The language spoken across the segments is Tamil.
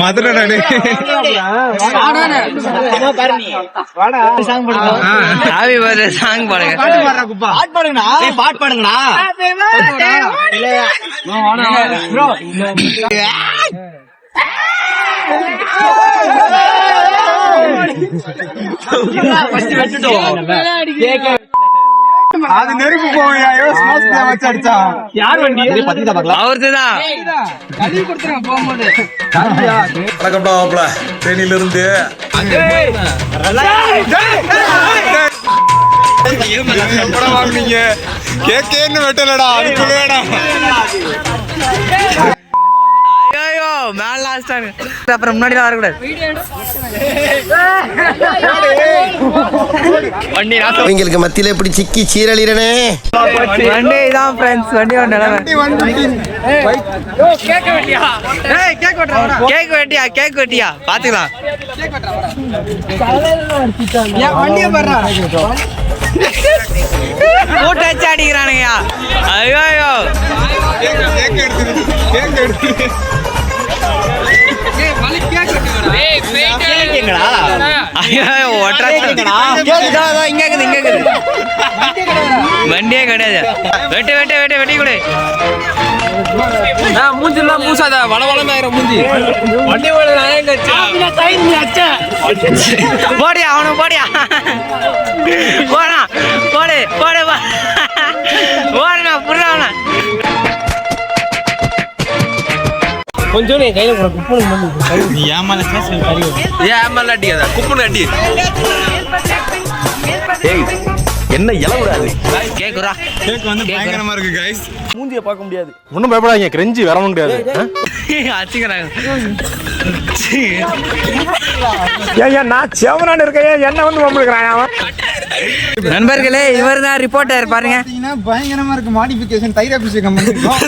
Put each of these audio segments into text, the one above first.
மதுரை சாங் பாடுங்கண்ணா. அது நெருப்பு போவையா வச்சு அடிச்சா யார் வண்டி அவர்தான் தேனியில இருந்து வாங்கினீங்க கேக்கேன்னு வெட்டலடா அதுக்குள்ளேடா அப்புறம் முன்னாடி வரக்கூடாது. இவங்களுக்கு மத்தியில எப்படி சிக்கி சீரழிறனே. வண்டி தான் ஃப்ரெண்ட்ஸ், வண்டி கேக் வெட்டியா பாத்துக்கலாம். கூட்ட வச்சு அடிக்கிறானுங்கயா. ஐயோ வண்டியே கிடையாது. வெட்டு வெட்டு வெட்டு வெட்டி கொடு. மூஞ்சிலாம் பூசாத வளவளமாயிரம் மூஞ்சி. வண்டி போடியா அவனு போடியா போனா போடு போடு போடுண்ணா புடுறாவனா. கொஞ்சம் என் கையில குப்புனு ஏமால அடிக்காத குப்புனு அடி. என்ன இளவுடாது கேக்குறா. கேக் வந்து பயங்கரமா இருக்கு गाइस. மூஞ்சிய பார்க்க முடியாது. ஒண்ணும் பயப்படாதீங்க, கிரெஞ்சி வரவும் முடியாது. அச்சிக்கறாங்க. ஏய் நான் செவனான இருக்கேன், என்ன வந்து வம்பிடுறான் அவன். நண்பர்களே இவர்தான் ரிப்போர்ட்டர் பாருங்க. பயங்கரமா இருக்கு மாடிஃபிகேஷன் தைர் அபிஷேகம் பண்ணிருக்கோம்.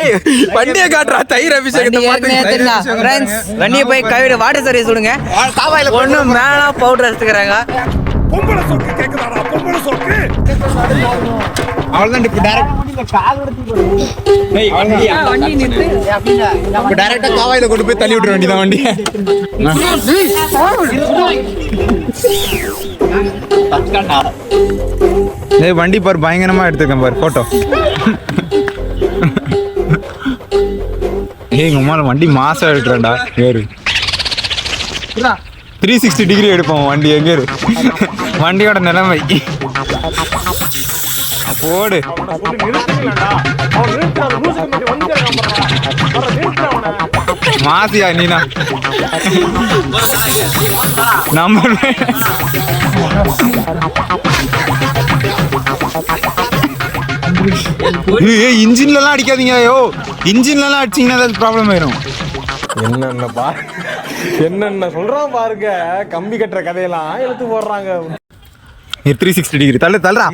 ஏய் வண்டியை காட்றா தைர் அபிஷேகத்தை பாத்துங்க फ्रेंड्स. வண்டியை போய் கைவிட வாட்டர் சர்வீஸ் விடுங்க. காவாயில ஒண்ணு மேல பவுடர் எடுத்துக்கறாங்க. பொம்பள சொக்கு கேக்குதாடா பொம்பள சொக்கு. அவளதான் இப்ப டைரக்ட் கால் எடுத்து போடு. ஏய் வண்டி நிறுத்து. இப்ப டைரக்ட்டா காவாயில கொண்டு போய் தள்ளி விட்டுற வேண்டியதான் வண்டியை. ஏய் வண்டி பார் பயங்கரமா எடுத்துக்கேன் பார் போட்டோ. ஏய் உமால வண்டி மாசா எடுக்கறடா. ஏறு 360 டிகிரி எடுப்போம் வண்டி. எங்க இரு வண்டியோட நிலைமை போடு. மாசியா நீனா நம்ம இன்ஜின்ல எல்லாம் அடிக்காதீங்க. இன்ஜின்ல எல்லாம் அடிச்சீங்கன்னா அது ப்ராப்ளம் ஆயிரும். என்னென்ன சொல்றான் பாருங்க. கம்பி கட்டுற கதையெல்லாம் எடுத்து போடுறாங்க. 360 டிகிரி தள்ளுறா.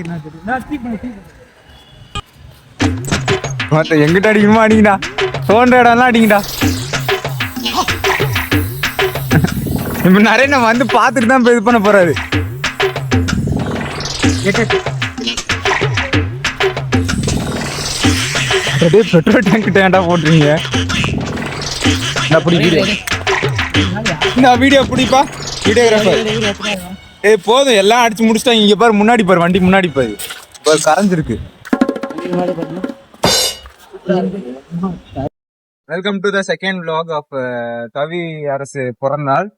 எங்கிட்ட அடிக்கணுமா அடிங்கடா. தோன்ற இடம்லாம் அடிங்கடா. இப்ப நிறைய நம்ம வந்து பாத்துட்டு தான் இது பண்ண போறாரு. பெட்ரோல் டேங்க் ஏன்டா போட்டுறீங்க? வீடியோ பிடிப்பா வீடியோகிராஃபர். ஏய் போதும் எல்லாம் அடிச்சு முடிச்சிட்டாங்க. இங்க பாரு முன்னாடி பாரு வண்டி முன்னாடி பாரு கரைஞ்சிருக்கு. Welcome to the second vlog of தவி அரசு பிறந்தநாள்.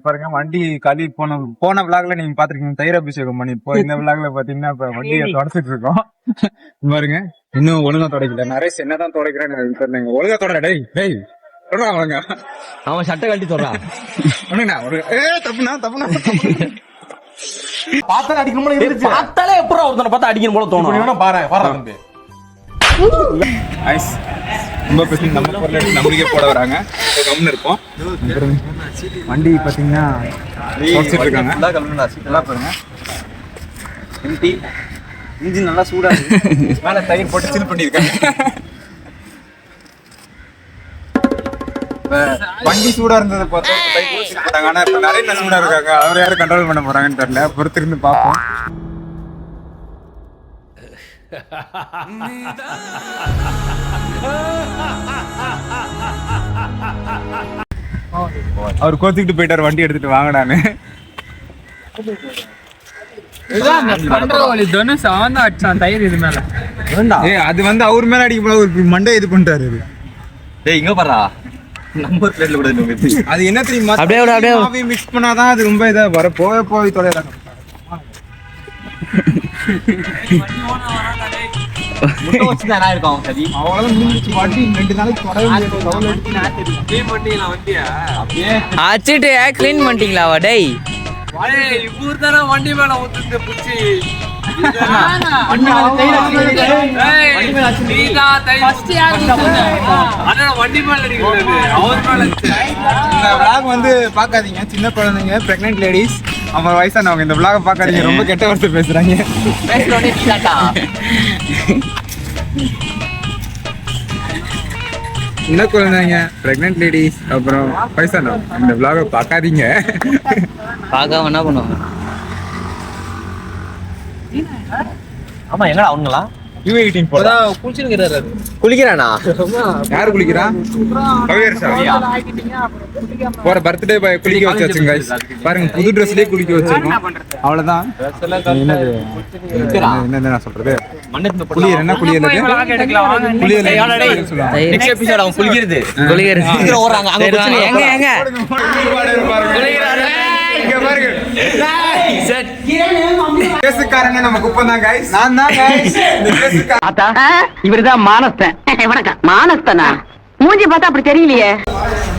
பாருங்க வண்டி கழி போன விளாக்ல நீங்க பாத்துருக்கீங்க தைர அபிஷேகம் பண்ணி. இப்போ இந்த விளாக்ல பாத்தீங்கன்னா இப்ப வண்டியை தொடச்சிட்டு இருக்கோம். பாருங்க இன்னும் ஒழுங்கா தொடக்கல. நரேஷ் என்னதான் தொடக்கிறேன்னு ஒழுங்கா தொடர. டேய் டேய் தொடறாங்க. அவன் சட்டை கழட்டி தொடறான். தப்புனா தப்புனா பார்த்தாலே அடிக்கணும் போல இருந்துச்சு. பார்த்தாலே எப்பறம் ஒருத்தனை பார்த்தா அடிக்கணும் போல தோணும். பாரு பாரு ஐஸ் ரொம்ப பிரச்சனை. நம்ம பொருள் எடுத்து நம்மளுக்கே போட வராங்க. கம்முன்னு இருப்போம். வண்டி பார்த்தீங்கன்னா இருக்காங்க. நல்லா பாருங்க. இன்ஜின் நல்லா சூடா இருக்கு. மேலே தயிர் போட்டு சில் பண்ணியிருக்காங்க. வண்டி சூடா இருந்தது பார்த்தா. ஆனா இப்ப நிறைய சூடா இருக்காங்க. அவர் யாரும் கண்ட்ரோல் பண்ண போறாங்கன்னு தெரியல. பொறுத்திருந்து பார்ப்போம். அவர் கோச்சிக்கிட்டு போயிட்டாரு வண்டி எடுத்துட்டு வாங்கடான்னு. அது வந்து அவர் மேல அடிக்க போல ஒரு மண்டை இது பண்ணிட்டாரு. இங்க பாரா நம்பர் பிளேட்ல கூட அது என்ன தெரியுமா, அப்படியே மிக்ஸ் பண்ணாதான் அது ரொம்ப இதா வர போய் தொலைறாங்க. அச்சிட்டு கிளீன் பண்ணிட்டீங்களா டேய்? வண்டி மேல ஊத்துட்டு புடிச்சு வந்து பாக்காதீங்க, சின்ன குழந்தைங்க, பிரெக்னன்ட் லேடிஸ், அப்புறம் வயசானவங்க இந்த விளாக பாக்காதீங்க. ரொம்ப கெட்ட வார்த்தை பேசுறாங்க. சின்ன குழந்தைங்க, பிரெக்னன்ட் லேடிஸ், அப்புறம் வயசானவங்க இந்த விளாக பாக்காதீங்க. பார்க்காம என்ன பண்ணுவாங்க? ஆமா எங்கடா அவங்களா குளிக்கிறானா? யாரு குளிக்கிறா? போற பர்த்டே பாய் குளிக்க வச்சாச்சுங்க பாருங்க. புது ட்ரெஸ்லயே குளிக்க வச்சிருக்கோம். அவ்வளவுதான். என்ன நான் சொல்றது, குளியல் என்ன குளியல் நம்ம குப்பம் தான் கைஸ். நான் தான் கைஸ். இவருதான் மானஸ்தன். வணக்கம். மானஸ்தனா? மூஞ்சி பார்த்தா அப்படி தெரியலையே.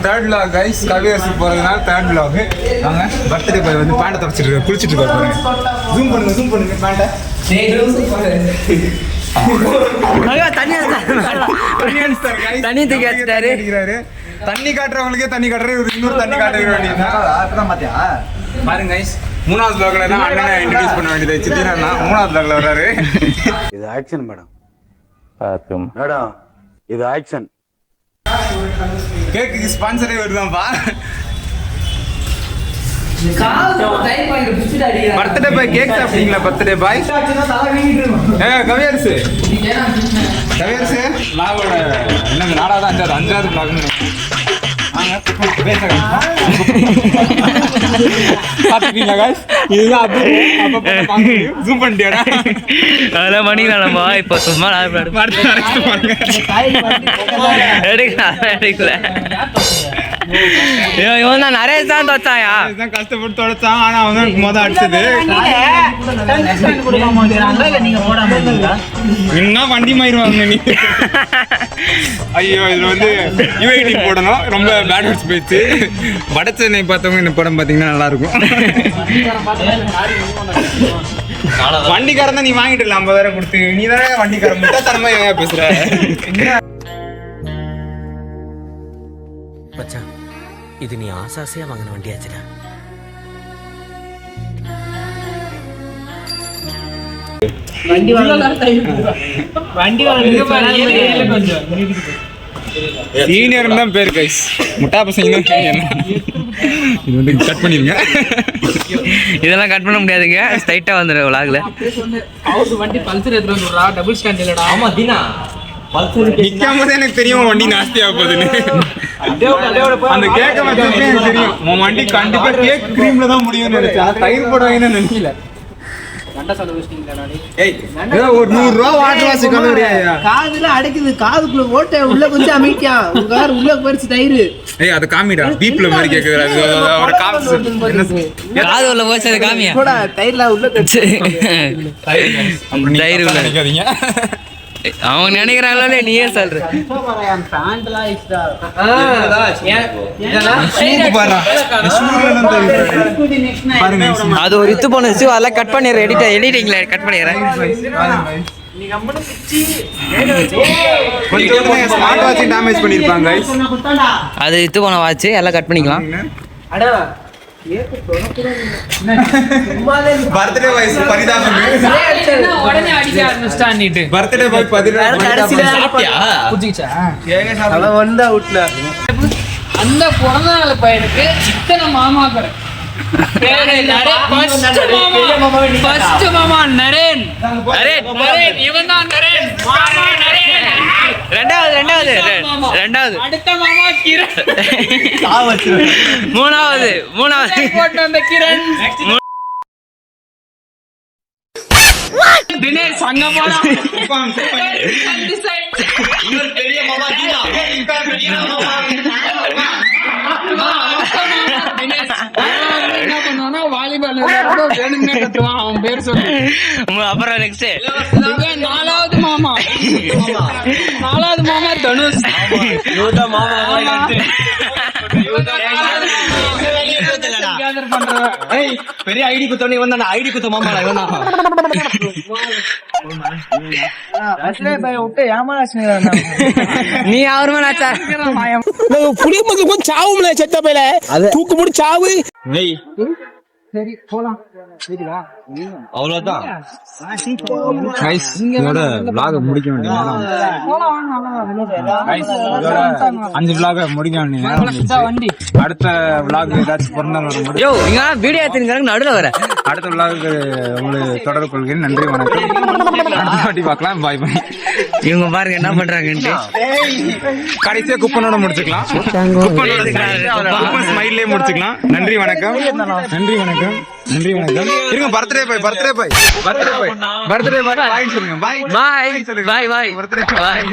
தேர்ட் vlog கைஸ், கவியரசு போறதுனால தேர்ட் vlog. வாங்க, பர்த்டே பாய் வந்து பேண்ட தொடச்சிட்டு குளிச்சிட்டு இருக்காரு. ஜூம் பண்ணுங்க பேண்ட. தண்ணி தூக்கி வச்சுட்டாரு. தண்ணி காட்டுறவங்களுக்கே தண்ணி காட்டுறது, இன்னொரு தண்ணி காட்டுறது. பாருங்க கைஸ், மூணாவது vlogல தான் அண்ணனை இன்ட்ரோடியூஸ் பண்ண வேண்டியது. சித்திரா மூணாவது vlogல வராரு. இது ஆக்ஷன் மேடம். மேடம் இது ஆக்ஷன். கேக்கு ஸ்பான்சரே வருதான்பா. பர்த்டே பாய் கேக் சாப்பிட்டீங்களா? பர்த்டே பாய் கவியரசு vlogோட என்ன நாடாவது அஞ்சாவது vlogனு பாத்துட்டீங்களா guys? இதுதான் ஜூம் பண்ணிட்டியாடா? அதெல்லாம் பண்ணிக்கலாம் நம்ம. இப்போ சும்மா எடுக்கல. இவன் தான் நிறைய தான் தொச்சாயா, கஷ்டப்பட்டு தொலைச்சான். ஆனா அவன் மொதல் அடிச்சது என்ன வண்டி மாயிருவாங்க நீ. ஐயோ, இதுல வந்து யூஐடி போடணும். ரொம்ப பேட் வேர்ட்ஸ் போயிடுச்சு. வட சென்னை பார்த்தவங்க இந்த படம் பாத்தீங்கன்னா நல்லா இருக்கும். வண்டிக்காரன் தான் நீ வாங்கிட்டு 50,000 கொடுத்து. நீ தானே வண்டிக்காரன் முட்டாத்தனமா பேசுற. மச்சான், இது நீ ஆசாசையா வாங்கின வண்டியாச்சுடா. சீனியர் தான் பேர் கைஸ். முட்டா பசங்க இது வந்து கட் பண்ணிருங்க. இதெல்லாம் கட் பண்ண முடியாதுங்க. ஸ்ட்ரைட்டா வந்துடும் விளாக்ல. வண்டி பல்சர் எடுத்து வந்துடுறா. டபுள் ஸ்டாண்ட் இல்லடா. ஆமா தீனா நிக்காம தான் எனக்கு தெரியும் வண்டி நாஸ்தி ஆக போகுதுன்னு. அந்த கேக்க வச்சே எனக்கு தெரியும் உன் வண்டி கண்டிப்பா கேக் கிரீம்ல தான் முடியும்னு நினைச்சேன். தயிர் போடுவாங்கன்னு நினைக்கல. ஒரு 100 ரூபா வாட்டர் வாஷ் கலவரியா காதுல அடைக்குது. காதுக்குள்ள ஓட்ட உள்ள கொஞ்சம் அமைக்கியா உள்ள போயிடுச்சு தயிர். ஏய் அது காமிடா. பீப்ல மாதிரி கேக்குது. அது ஒரு காமிச்சு காது உள்ள போச்சு. அது காமியா போடா. தயிர்ல உள்ள தயிர் உள்ள நினைக்காதீங்க. அவங்க நினைக்கிறாங்களே நீயே சொல்ற. அது ஒரு இது போனது. அதெல்லாம் கட் பண்ணிடுறேன். எடிட்டிங்ல கட் பண்ணிடுறேன். ஸ்மார்ட் வாட்ச் டேமேஜ் பண்ணிருப்பாங்க. அது இது போன வாட்ச் எல்லாம் கட் பண்ணிக்கலாம். பர்த்டே வைஸ் பரிதாபம். உடனே அடிக்க ஆரம்பிச்சிட்டான்னிட்டு. பர்த்டே பாய் அந்த பிறந்த நாள் பையனுக்கு இத்தனை மாமாக்கள். ஃபர்ஸ்ட் மாமா நரேன். ரெண்டாவது மூணாவது போட்டு வந்த கிரண் தினேஷ் அங்க போனா வாலிபால் வேணும்னே கத்துவான் அவன் பேர் சொல்லி. அப்புறம் நெக்ஸ்ட் நாலாவது மாமா தனுஷ் பெரிய ஐடி குத்தவனே இவன் ஐடி குத்த மாமா இவன் நீ அவர் மேலாச்சா புளிய மக்கள் கொஞ்சம் சாவும்ல செத்த பையில தூக்கு முடி சாவு. சரி போலாம். அவ்வளவுதான். Guys, இதோட vlog முடிக்க வேண்டிய நேரம். Guys, இதோட 5 vlog முடிக்க வேண்டிய நேரம். அடுத்த vlog ஏதாச்சும் பிறந்தநாள் வரும். யோ இங்க வீடியோ எடுத்துங்க நடுவுல வர. அடுத்த vlog உங்களை தொடர்பு கொள்கிறேன். நன்றி வணக்கம். அடுத்த வாட்டி பார்க்கலாம். பாய் பாய். இவங்க பாருங்க என்ன பண்றாங்கன்னு. கடைசியா குப்பனோட முடிச்சுக்கலாம். குப்பன் ஸ்மைல்லே முடிச்சுக்கலாம். நன்றி வணக்கம். நன்றி வணக்கம். நன்றி வணக்கம். இருங்க பர்த்டே பாய் பாய் சொல்லுங்க. பாய் பாய் பாய் பாய் பர்த்டே பாய்.